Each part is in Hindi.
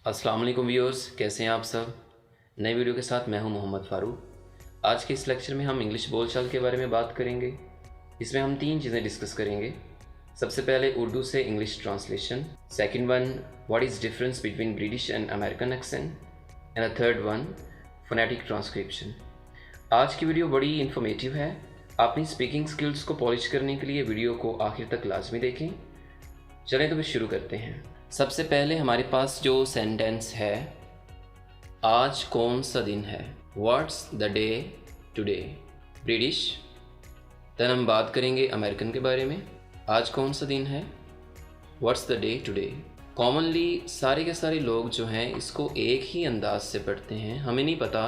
अस्सलाम वालेकुम व्यूअर्स, कैसे हैं आप सब। नई वीडियो के साथ मैं हूं मोहम्मद फ़ारूक। आज के इस लेक्चर में हम इंग्लिश बोलचाल के बारे में बात करेंगे। इसमें हम 3 चीज़ें डिस्कस करेंगे। सबसे पहले उर्दू से English translation, second one what is difference between British and American accent, and the third one phonetic transcription. आज की वीडियो बड़ी इन्फॉर्मेटिव है। अपनी स्पीकिंग स्किल्स को पॉलिश करने के लिए वीडियो को आखिर तक लाजमी देखें। चलें तो फिर शुरू करते हैं। सबसे पहले हमारे पास जो सेंटेंस है, आज कौन सा दिन है, what's the day today, British. Then हम बात करेंगे अमेरिकन के बारे में, आज कौन सा दिन है, what's the day today. Commonly सारे के सारे लोग जो हैं इसको एक ही अंदाज से पढ़ते हैं। हमें नहीं पता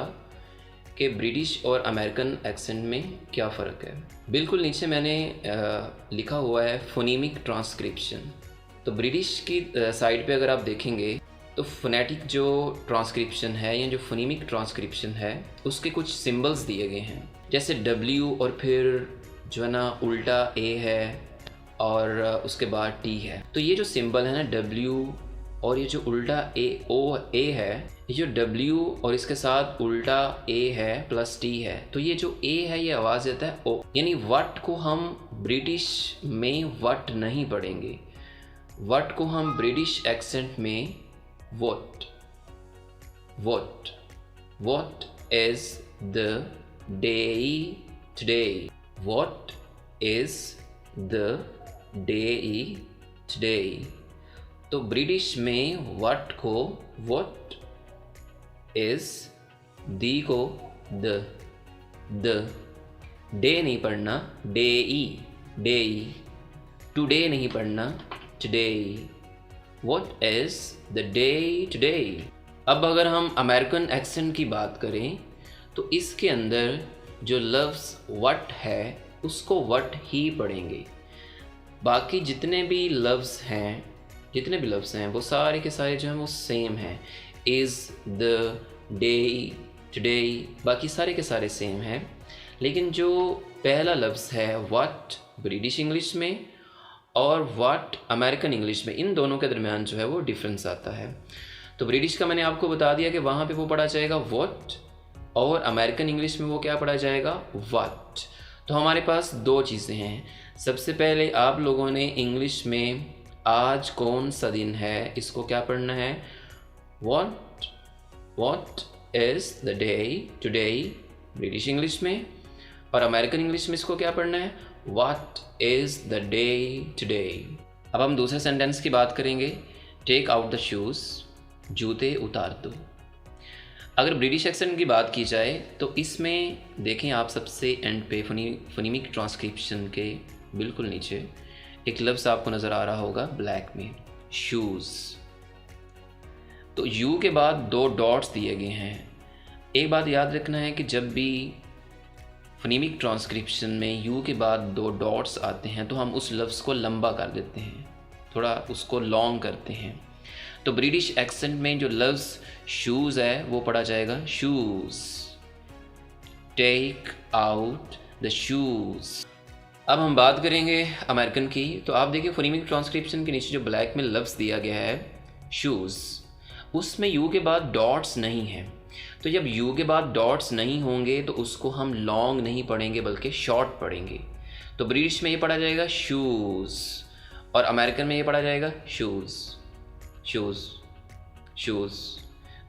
कि ब्रिटिश और अमेरिकन एक्सेंट में क्या फ़र्क है। बिल्कुल नीचे मैंने लिखा हुआ है फोनीमिक ट्रांसक्रिप्शन। तो ब्रिटिश की साइड पे अगर आप देखेंगे तो फोनेटिक जो ट्रांसक्रिप्शन है या जो फोनीमिक ट्रांसक्रिप्शन है उसके कुछ सिंबल्स दिए गए हैं, जैसे W और फिर जो है ना उल्टा A है और उसके बाद T है। तो ये जो सिंबल है ना W और ये जो उल्टा A है, ये जो W और इसके साथ उल्टा A है प्लस T है, तो ये जो A है ये आवाज़ देता है O। यानी वट को हम ब्रिटिश में वट नहीं पढ़ेंगे, वट को हम ब्रिटिश एक्सेंट में vote. What is the day today, what is the day today. तो ब्रिटिश में वट को वॉट, इज दी को द डे नहीं पढ़ना, डे, टुडे नहीं पढ़ना, today, what is the day today। अब अगर हम अमेरिकन एक्सेंट की बात करें तो इसके अंदर जो लफ्ज़ what है उसको what ही पढ़ेंगे। बाकी जितने भी लफ्ज़ हैं वो सारे के सारे जो हैं वो सेम हैं। is, the, day, today, बाकी सारे के सारे सेम हैं। लेकिन जो पहला लफ्ज़ है what ब्रिटिश इंग्लिश में और वाट अमेरिकन इंग्लिश में, इन दोनों के दरमियान जो है वो डिफरेंस आता है। तो ब्रिटिश का मैंने आपको बता दिया कि वहाँ पे वो पढ़ा जाएगा वॉट और अमेरिकन इंग्लिश में वो क्या पढ़ा जाएगा, वाट। तो हमारे पास 2 चीज़ें हैं। सबसे पहले आप लोगों ने इंग्लिश में आज कौन सा दिन है इसको क्या पढ़ना है, what is the day today British English में, और अमेरिकन इंग्लिश में इसको क्या पढ़ना है, What is the day today। अब हम दूसरे सेंटेंस की बात करेंगे, टेक आउट द शूज़, जूते उतार दो। अगर ब्रिटिश एक्सेंट की बात की जाए तो इसमें देखें आप सबसे एंड पे फोनीमिक ट्रांसक्रिप्शन के बिल्कुल नीचे एक लफ्ज़ आपको नज़र आ रहा होगा ब्लैक में, शूज़। तो यू के बाद 2 डॉट्स दिए गए हैं। एक बात याद रखना है कि जब भी फोनीमिक ट्रांसक्रिप्शन में यू के बाद 2 डॉट्स आते हैं तो हम उस लफ्ज़ को लंबा कर देते हैं, थोड़ा उसको लॉन्ग करते हैं। तो ब्रिटिश एक्सेंट में जो लफ्ज़ शूज़ है वो पढ़ा जाएगा shoes, take out the shoes. अब हम बात करेंगे अमेरिकन की। तो आप देखिए फोनीमिक ट्रांसक्रिप्शन के नीचे जो ब्लैक में लफ्ज़ दिया गया है शूज़, उसमें यू के बाद डॉट्स नहीं हैं। तो जब यू के बाद डॉट्स नहीं होंगे तो उसको हम लॉन्ग नहीं पढ़ेंगे बल्कि शॉर्ट पढ़ेंगे। तो ब्रिटिश में ये पढ़ा जाएगा शूज़ और अमेरिकन में ये पढ़ा जाएगा शूज़।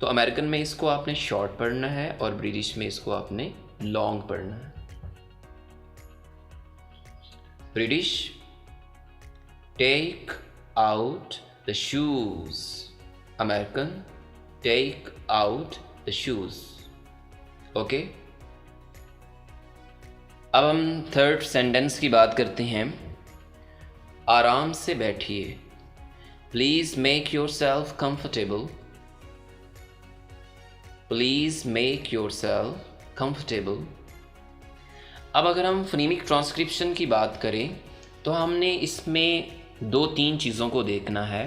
तो अमेरिकन में इसको आपने शॉर्ट पढ़ना है और ब्रिटिश में इसको आपने लॉन्ग पढ़ना है। British, take out the shoes, American, take out the shoes. Okay, अब हम थर्ड सेंटेंस की बात करते हैं, आराम से बैठिए, please make your self comfortable, please make your self comfortable. अब अगर हम फोनीमिक ट्रांसक्रिप्शन की बात करें तो हमने इसमें 2-3 चीज़ों को देखना है।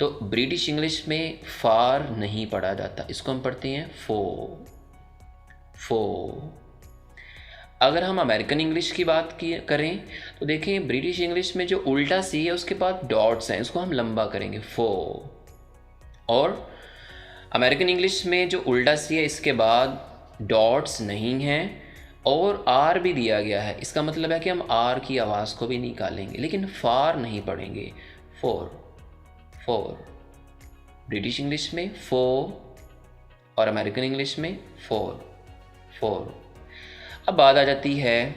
तो ब्रिटिश इंग्लिश में फार नहीं पढ़ा जाता, इसको हम पढ़ते हैं फो। फो। अगर हम अमेरिकन इंग्लिश की बात करें तो देखें ब्रिटिश इंग्लिश में जो उल्टा सी है उसके बाद डॉट्स हैं, इसको हम लंबा करेंगे फो। और अमेरिकन इंग्लिश में जो उल्टा सी है इसके बाद डॉट्स नहीं हैं और आर भी दिया गया है, इसका मतलब है कि हम आर की आवाज़ को भी निकालेंगे, लेकिन फार नहीं पढ़ेंगे। फोर। फोर। ब्रिटिश इंग्लिश में फो और अमेरिकन इंग्लिश में फोर। फोर। अब बात आ जाती है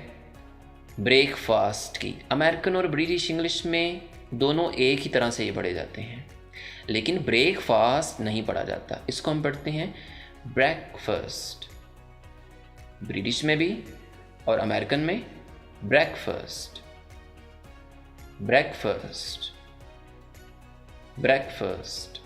ब्रेकफास्ट की। अमेरिकन और ब्रिटिश इंग्लिश में दोनों एक ही तरह से ये पढ़े जाते हैं, लेकिन ब्रेकफास्ट नहीं पढ़ा जाता, इसको हम पढ़ते हैं ब्रेकफास्ट। ब्रिटिश में भी और अमेरिकन में ब्रेकफास्ट। ब्रेकफास्ट। ब्रेकफास्ट।